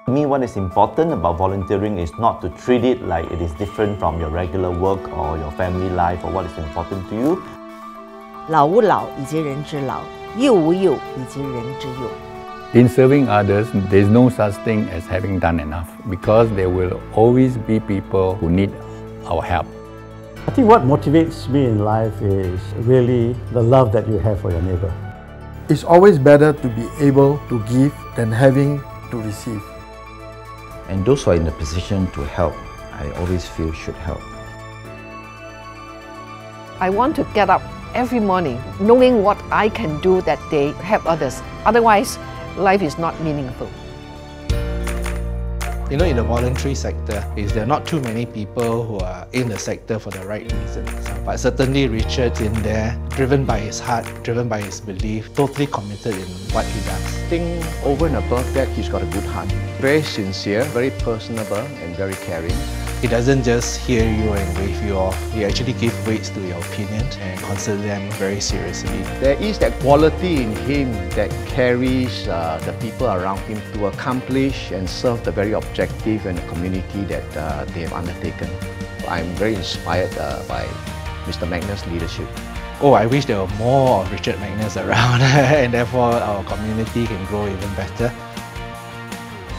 To me, what is important about volunteering is not to treat it like it is different from your regular work or your family life or what is important to you. 老吾老以及人之老，幼吾幼以及人之幼。 In serving others, there is no such thing as having done enough because there will always be people who need our help. I think what motivates me in life is really the love that you have for your neighbor. It's always better to be able to give than having to receive. And those who are in the position to help, I always feel should help. I want to get up every morning knowing what I can do that day to help others. Otherwise, life is not meaningful. You know, in the voluntary sector, there are not too many people who are in the sector for the right reasons. But certainly Richard's in there, driven by his heart, driven by his belief, totally committed in what he does. I think over and above that, he's got a good heart. Very sincere, very personable and very caring. He doesn't just hear you and wave you off. He actually gives weight to your opinions and consider them very seriously. There is that quality in him that carries the people around him to accomplish and serve the very objective and the community that they have undertaken. I'm very inspired by Mr. Magnus' leadership. Oh, I wish there were more of Richard Magnus around and therefore our community can grow even better.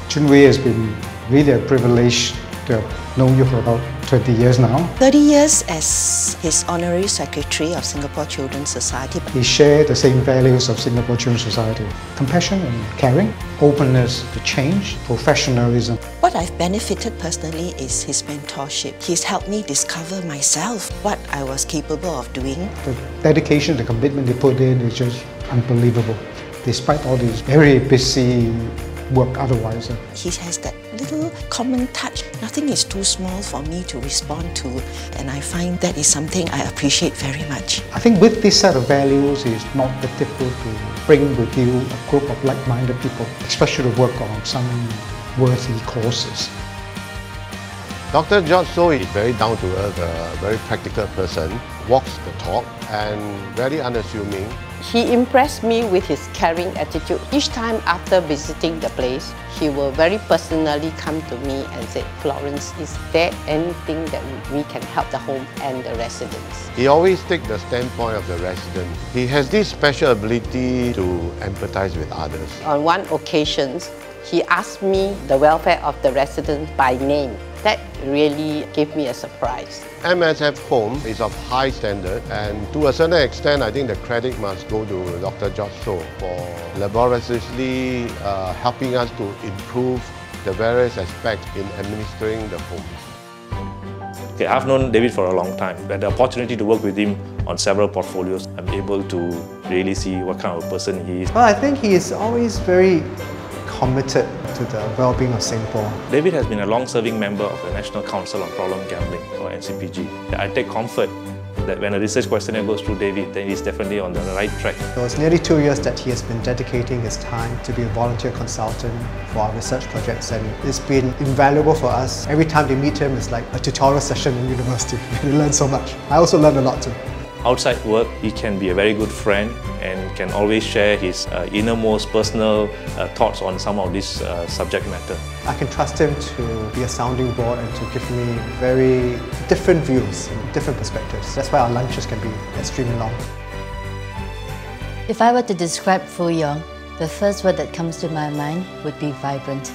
Choon Hui has been really a privilege to have known you for about 20 years now. 30 years as his Honorary Secretary of Singapore Children's Society. We share the same values of Singapore Children's Society: compassion and caring, openness to change, professionalism. What I've benefited personally is his mentorship. He's helped me discover myself, what I was capable of doing. The dedication, the commitment they put in is just unbelievable. Despite all this very busy work otherwise. He has that little common touch. Nothing is too small for me to respond to, and I find that is something I appreciate very much. I think with this set of values, it's not that difficult to bring with you a group of like-minded people, especially to work on some worthy causes. Dr. George Soh is very down-to-earth, a very practical person, walks the talk and very unassuming. He impressed me with his caring attitude. Each time after visiting the place, he will very personally come to me and say, Florence, is there anything that we can help the home and the residents? He always takes the standpoint of the resident. He has this special ability to empathize with others. On one occasion, he asked me the welfare of the residents by name. That really gave me a surprise. MSF home is of high standard, and to a certain extent, I think the credit must go to Dr. George Soh for laboriously helping us to improve the various aspects in administering the home. Okay, I've known David for a long time. I had the opportunity to work with him on several portfolios. I'm able to really see what kind of a person he is. Well, I think he is always very committed to the well-being of Singapore. David has been a long-serving member of the National Council on Problem Gambling, or NCPG. I take comfort that when a research questionnaire goes through David, then he's definitely on the right track. It was nearly 2 years that he has been dedicating his time to be a volunteer consultant for our research projects, and it's been invaluable for us. Every time we meet him, it's like a tutorial session in university. We learn so much. I also learn a lot too. Outside work, he can be a very good friend and can always share his innermost personal thoughts on some of this subject matter. I can trust him to be a sounding board and to give me very different views and different perspectives. That's why our lunches can be extremely long. If I were to describe Foo Yong, the first word that comes to my mind would be vibrant.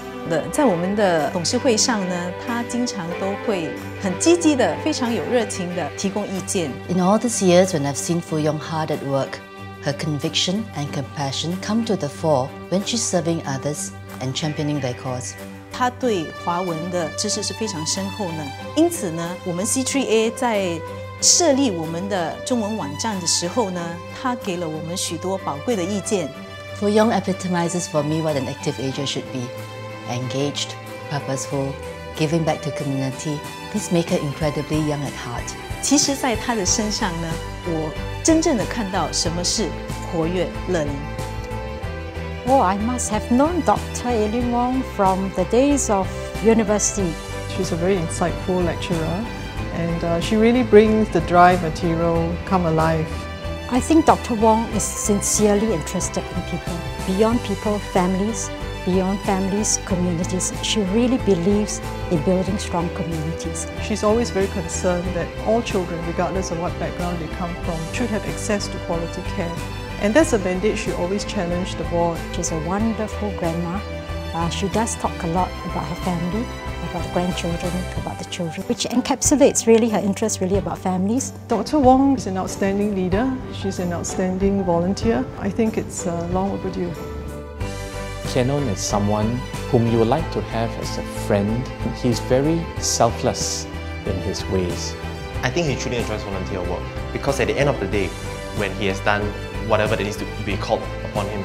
在我们的董事会上呢，他经常都会很积极的、非常有热情的提供意见。In all these years when I've seen Foo Yong hard at work, her conviction and compassion come to the fore when she's serving others and championing their cause. 他对华文的知识是非常深厚呢，因此呢，我们 C3A 在设立我们的中文网站的时候呢，他给了我们许多宝贵的意见。Foo Yong epitomizes for me what an active ager should be. Engaged, purposeful, giving back to community. This make her incredibly young at heart. 其实，在她的身上呢，我真正的看到什么是活跃乐龄。Oh, I must have known Dr. Aline Wong from the days of university. She's a very insightful lecturer, and she really brings the drive material come alive. I think Dr. Wong is sincerely interested in people, beyond people, families, beyond families, communities. She really believes in building strong communities. She's always very concerned that all children, regardless of what background they come from, should have access to quality care. And that's a mandate she always challenged the board. She's a wonderful grandma. She does talk a lot about her family, about the grandchildren, about the children, which encapsulates really her interest really about families. Dr. Wong is an outstanding leader. She's an outstanding volunteer. I think it's long overdue. Kian is someone whom you would like to have as a friend. He's very selfless in his ways. I think he truly enjoys volunteer work because at the end of the day, when he has done whatever that needs to be called upon him,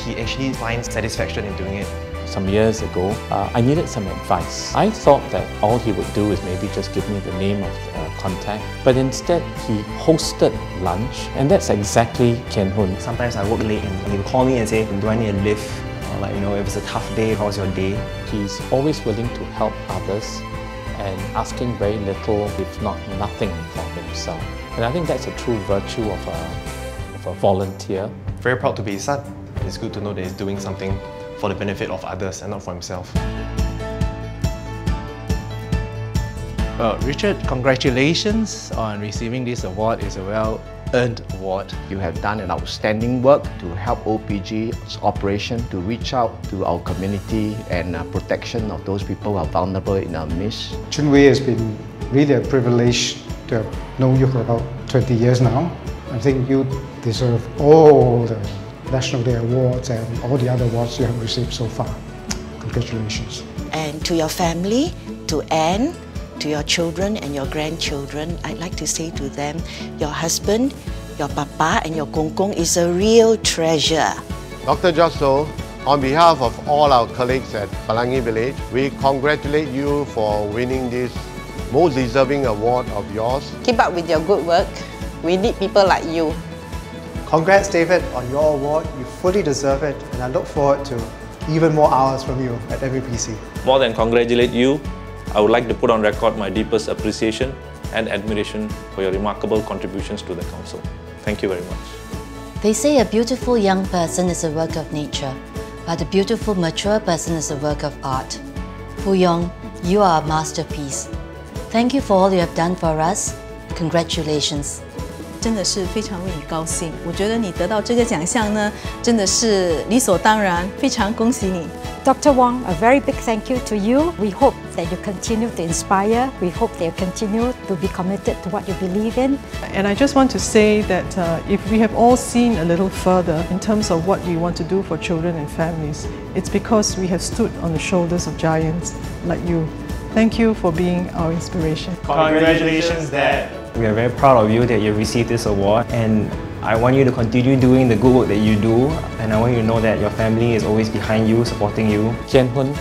he actually finds satisfaction in doing it. Some years ago, I needed some advice. I thought that all he would do is maybe just give me the name of contact, but instead he hosted lunch, and that's exactly Kian Hoon. Sometimes I work late and he will call me and say, do I need a lift? Or like, if it's a tough day, how's your day? He's always willing to help others and asking very little, if not nothing, for himself. And I think that's a true virtue of a volunteer. Very proud to be his son. It's good to know that he's doing something for the benefit of others and not for himself. Well, Richard, congratulations on receiving this award. It's a well-earned award. You have done an outstanding work to help OPG's operation to reach out to our community and protection of those people who are vulnerable in our midst. Choon Hui has been really a privilege to have known you for about 20 years now. I think you deserve all the National Day Awards and all the other awards you have received so far. Congratulations. And to your family, to Anne, to your children and your grandchildren, I'd like to say to them, your husband, your papa and your gong gong is a real treasure. Dr. George Soh, on behalf of all our colleagues at Pelangi Village, we congratulate you for winning this most deserving award of yours. Keep up with your good work. We need people like you. Congrats, David, on your award. You fully deserve it, and I look forward to even more hours from you at MAPC. More than congratulate you, I would like to put on record my deepest appreciation and admiration for your remarkable contributions to the Council. Thank you very much. They say a beautiful young person is a work of nature, but a beautiful mature person is a work of art. Foo Yong, you are a masterpiece. Thank you for all you have done for us. Congratulations. 真的是非常为你高兴，我觉得你得到这个奖项呢，真的是理所当然，非常恭喜你。Dr. Wong, a very big thank you to you. We hope that you continue to inspire. We hope that you continue to be committed to what you believe in. And I just want to say that if we have all seen a little further in terms of what we want to do for children and families, it's because we have stood on the shoulders of giants like you. Thank you for being our inspiration. Congratulations, Dad. We are very proud of you that you received this award, and I want you to continue doing the good work that you do, and I want you to know that your family is always behind you, supporting you. Kian Hoon,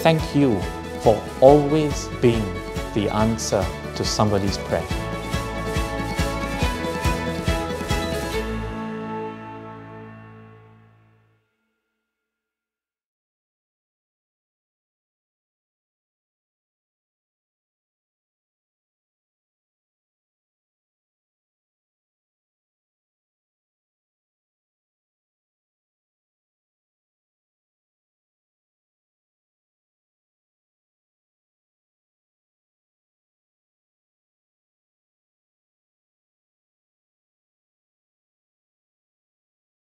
thank you for always being the answer to somebody's prayer.